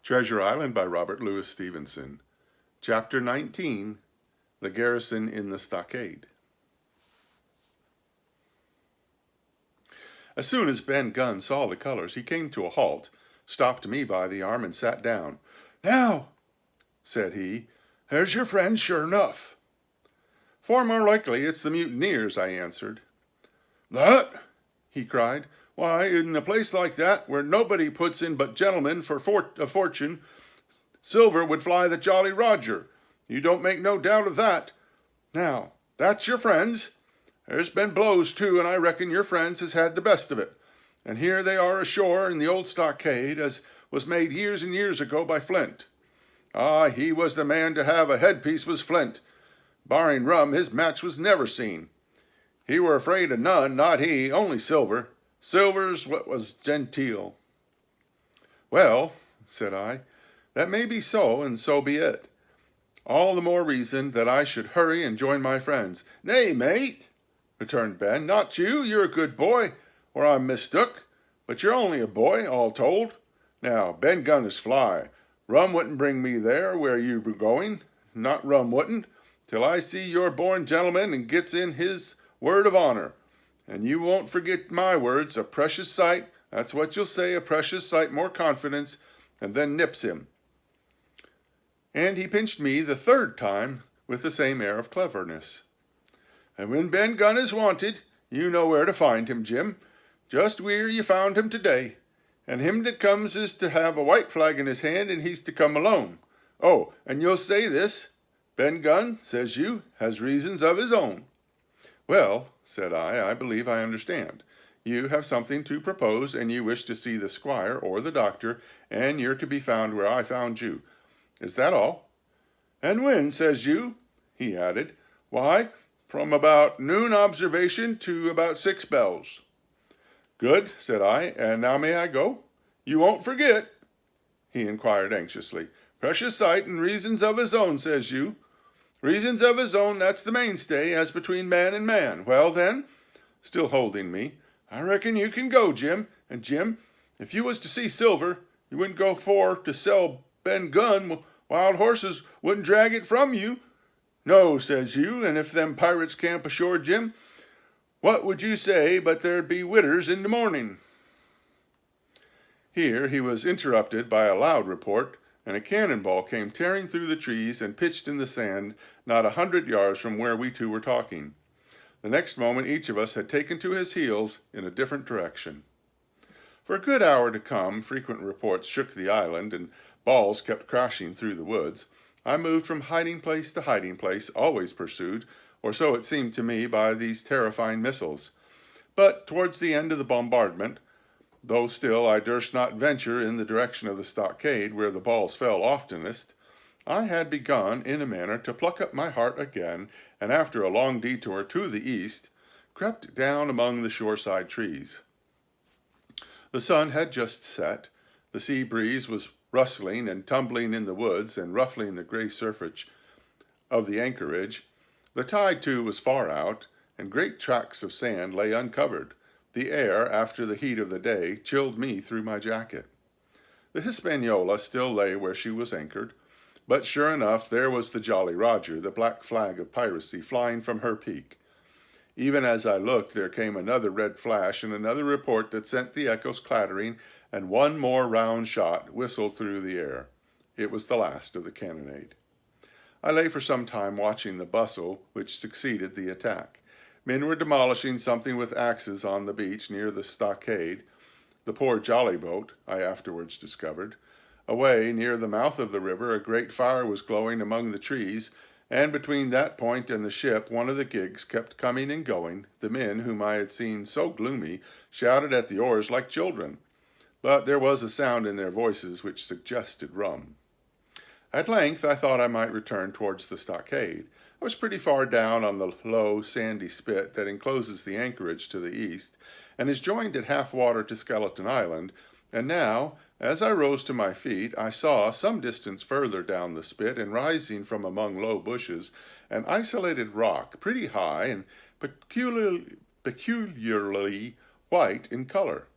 Treasure Island by Robert Louis Stevenson. Chapter 19, The Garrison in the Stockade. As soon as Ben Gunn saw the colors, he came to a halt, stopped me by the arm, and sat down. "Now," said he, "there's your friends, sure enough." "Far more likely it's the mutineers," I answered. "That?" he cried. "Why, in a place like that, where nobody puts in but gentlemen for a fortune, silver would fly the Jolly Roger. You don't make no doubt of that. Now, that's your friends. There's been blows, too, and I reckon your friends has had the best of it. And here they are ashore in the old stockade, as was made years and years ago by Flint. Ah, he was the man to have a headpiece, was Flint. Barring rum, his match was never seen. He were afraid of none, not he, only silver. Silver's what was genteel." "Well," said I, "that may be so, and so be it. All the more reason that I should hurry and join my friends." "Nay, mate," returned Ben, "not you. You're a good boy, or I'm mistook. But you're only a boy, all told. Now, Ben Gunn is fly. Rum wouldn't bring me there where you were going. Not rum wouldn't, till I see you're born gentleman and gets in his word of honor. And you won't forget my words, a precious sight, that's what you'll say, a precious sight more confidence, and then nips him." And he pinched me the third time with the same air of cleverness. "And when Ben Gunn is wanted, you know where to find him, Jim. Just where you found him today. And him that comes is to have a white flag in his hand, and he's to come alone. Oh, and you'll say this, Ben Gunn, says you, has reasons of his own." "Well," said I believe I understand. You have something to propose, and you wish to see the squire or the doctor, and you're to be found where I found you. Is that all?" "And when, says you?" he added. "Why, from about noon observation to about 6 bells. "Good," said I, "and now may I go?" "You won't forget?" he inquired anxiously. "Precious sight, and reasons of his own, says you. Reasons of his own, that's the mainstay, as between man and man. Well, then," still holding me, "I reckon you can go, Jim. And, Jim, if you was to see silver, you wouldn't go for to sell Ben Gunn. Wild horses wouldn't drag it from you. No, says you, and if them pirates camp ashore, Jim, what would you say but there'd be witters in the morning?" Here he was interrupted by a loud report, and a cannonball came tearing through the trees and pitched in the sand not 100 yards from where we two were talking. The next moment each of us had taken to his heels in a different direction. For a good hour to come, frequent reports shook the island, and balls kept crashing through the woods. I moved from hiding place to hiding place, always pursued, or so it seemed to me, by these terrifying missiles. But towards the end of the bombardment, though still I durst not venture in the direction of the stockade, where the balls fell oftenest, I had begun, in a manner, to pluck up my heart again, and after a long detour to the east, crept down among the shoreside trees. The sun had just set. The sea breeze was rustling and tumbling in the woods and ruffling the gray surface of the anchorage. The tide, too, was far out, and great tracts of sand lay uncovered. The air, after the heat of the day, chilled me through my jacket. The Hispaniola still lay where she was anchored, but sure enough there was the Jolly Roger, the black flag of piracy, flying from her peak. Even as I looked, there came another red flash and another report that sent the echoes clattering, and one more round shot whistled through the air. It was the last of the cannonade. I lay for some time watching the bustle which succeeded the attack. Men were demolishing something with axes on the beach near the stockade. The poor jolly boat, I afterwards discovered. Away near the mouth of the river, a great fire was glowing among the trees, and between that point and the ship, one of the gigs kept coming and going. The men, whom I had seen so gloomy, shouted at the oars like children, but there was a sound in their voices which suggested rum. At length I thought I might return towards the stockade. I was pretty far down on the low, sandy spit that encloses the anchorage to the east, and is joined at half water to Skeleton Island, and now, as I rose to my feet, I saw, some distance further down the spit, and rising from among low bushes, an isolated rock, pretty high and peculiarly white in color.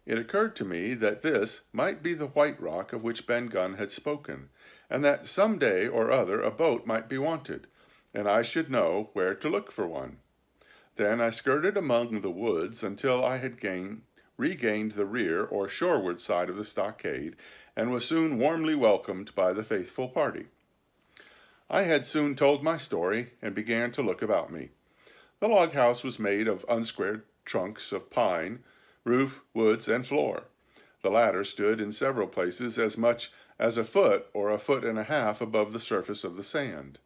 It occurred to me that this might be the white rock of which Ben Gunn had spoken, and that some day or other a boat might be wanted, and I should know where to look for one. Then I skirted among the woods until I had regained the rear or shoreward side of the stockade, and was soon warmly welcomed by the faithful party. I had soon told my story and began to look about me. The log house was made of unsquared trunks of pine, roof, woods, and floor. The latter stood in several places as much as a foot or a foot and a half above the surface of the sand.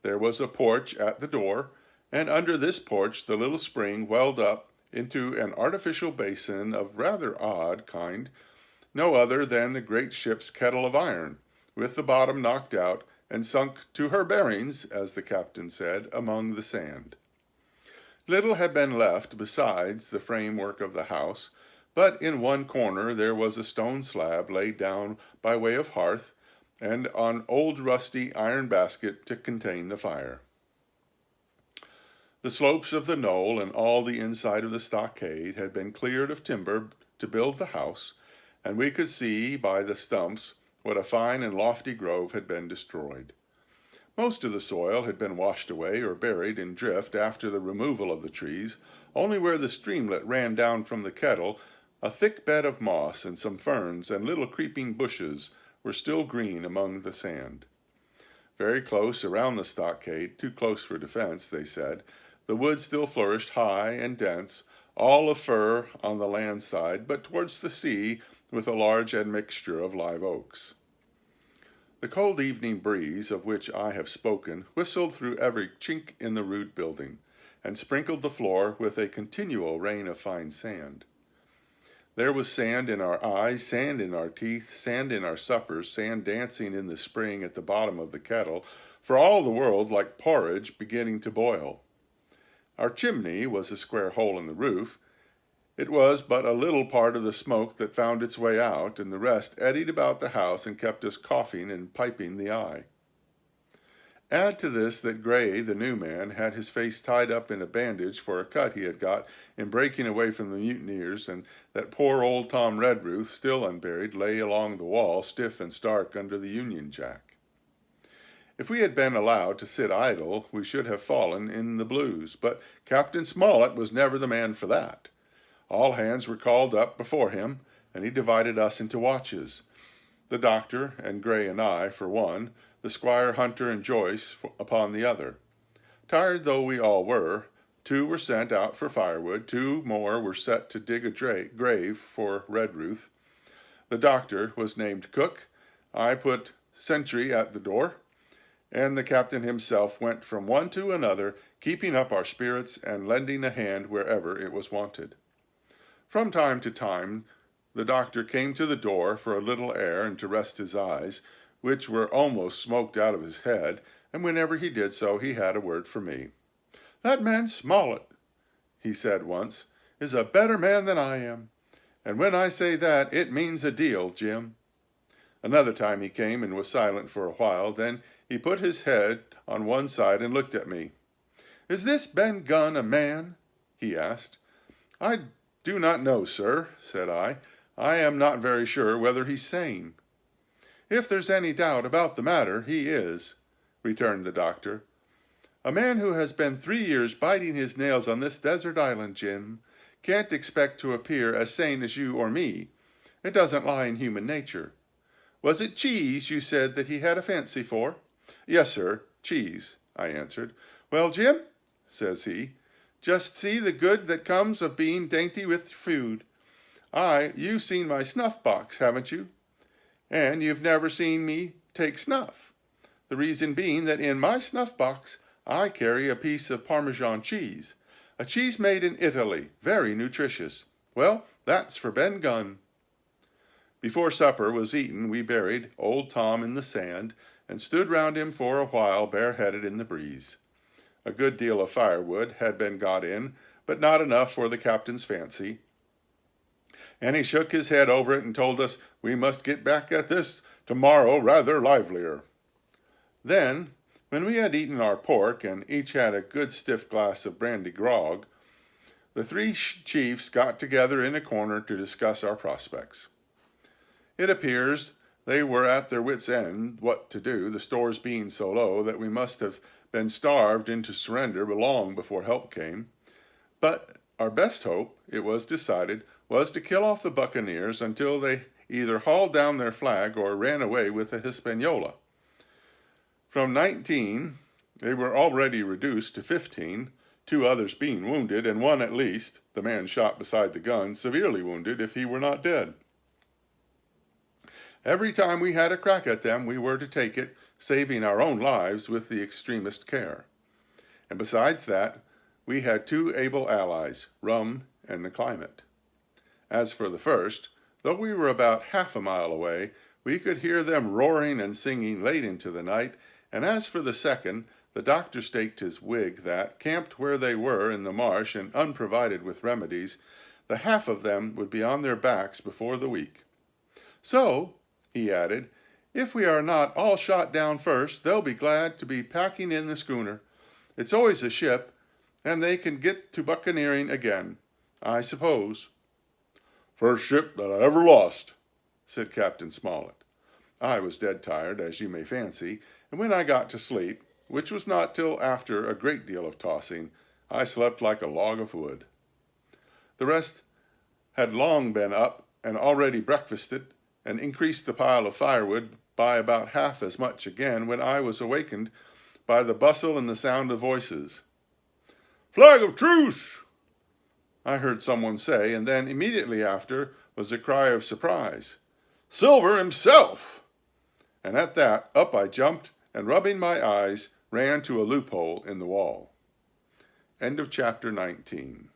There was a porch at the door, and under this porch the little spring welled up into an artificial basin of rather odd kind, no other than a great ship's kettle of iron, with the bottom knocked out and sunk to her bearings, as the captain said, among the sand. Little had been left besides the framework of the house, but in one corner there was a stone slab laid down by way of hearth, and an old rusty iron basket to contain the fire. The slopes of the knoll and all the inside of the stockade had been cleared of timber to build the house, and we could see by the stumps what a fine and lofty grove had been destroyed. Most of the soil had been washed away or buried in drift after the removal of the trees. Only where the streamlet ran down from the kettle, a thick bed of moss and some ferns and little creeping bushes were still green among the sand. Very close around the stockade, too close for defense, they said, the wood still flourished high and dense, all of fir on the land side, but towards the sea with a large admixture of live oaks. The cold evening breeze, of which I have spoken, whistled through every chink in the rude building, and sprinkled the floor with a continual rain of fine sand. There was sand in our eyes, sand in our teeth, sand in our suppers, sand dancing in the spring at the bottom of the kettle, for all the world like porridge beginning to boil. Our chimney was a square hole in the roof. It was but a little part of the smoke that found its way out, and the rest eddied about the house and kept us coughing and piping the eye. Add to this that Gray, the new man, had his face tied up in a bandage for a cut he had got in breaking away from the mutineers, and that poor old Tom Redruth, still unburied, lay along the wall, stiff and stark under the Union Jack. If we had been allowed to sit idle, we should have fallen in the blues, but Captain Smollett was never the man for that. All hands were called up before him, and he divided us into watches. The doctor and Gray and I, for one, the Squire, Hunter, and Joyce upon the other. Tired though we all were, 2 were sent out for firewood, 2 more were set to dig a grave for Redruth. The doctor was named Cook, I put sentry at the door, and the captain himself went from one to another, keeping up our spirits and lending a hand wherever it was wanted. From time to time, the doctor came to the door for a little air and to rest his eyes, which were almost smoked out of his head, and whenever he did so, he had a word for me. "That man Smollett," he said once, "is a better man than I am, and when I say that, it means a deal, Jim." Another time he came and was silent for a while, then he put his head on one side and looked at me. "Is this Ben Gunn a man?" he asked. "I do not know, sir," said I. "I am not very sure whether he's sane." "If there's any doubt about the matter, he is," returned the doctor. "A man who has been 3 years biting his nails on this desert island, Jim, can't expect to appear as sane as you or me. It doesn't lie in human nature. Was it cheese you said that he had a fancy for?" "Yes, sir, cheese," I answered. "Well, Jim," says he, "just see the good that comes of being dainty with food. You've seen my snuff box, haven't you? And you've never seen me take snuff. The reason being that in my snuff box I carry a piece of Parmesan cheese, a cheese made in Italy, very nutritious. Well, that's for Ben Gunn." Before supper was eaten, we buried old Tom in the sand and stood round him for a while bareheaded in the breeze. A good deal of firewood had been got in, but not enough for the captain's fancy, and he shook his head over it and told us we must get back at this tomorrow rather livelier. Then, when we had eaten our pork and each had a good stiff glass of brandy grog, The three chiefs got together in a corner to discuss our prospects. It appears they were at their wits' end what to do, the stores being so low that we must have been starved into surrender long before help came. But our best hope, it was decided, was to kill off the buccaneers until they either hauled down their flag or ran away with the Hispaniola. From 19, they were already reduced to 15, 2 others being wounded, and 1 at least, the man shot beside the gun, severely wounded if he were not dead. Every time we had a crack at them, we were to take it, saving our own lives with the extremest care. And besides that, we had 2 able allies, rum and the climate. As for the first, though we were about half a mile away, we could hear them roaring and singing late into the night, and as for the second, the doctor staked his wig that, camped where they were in the marsh and unprovided with remedies, the half of them would be on their backs before the week. So, he added, if we are not all shot down first, they'll be glad to be packing in the schooner. It's always a ship, and they can get to buccaneering again, I suppose. First ship that I ever lost, said Captain Smollett. I was dead tired, as you may fancy, and when I got to sleep, which was not till after a great deal of tossing, I slept like a log of wood. The rest had long been up and already breakfasted, and increased the pile of firewood by about half as much again when I was awakened by the bustle and the sound of voices. Flag of truce! I heard someone say, and then immediately after was a cry of surprise. Silver himself! And at that, up I jumped, and rubbing my eyes, ran to a loophole in the wall. End of chapter 19.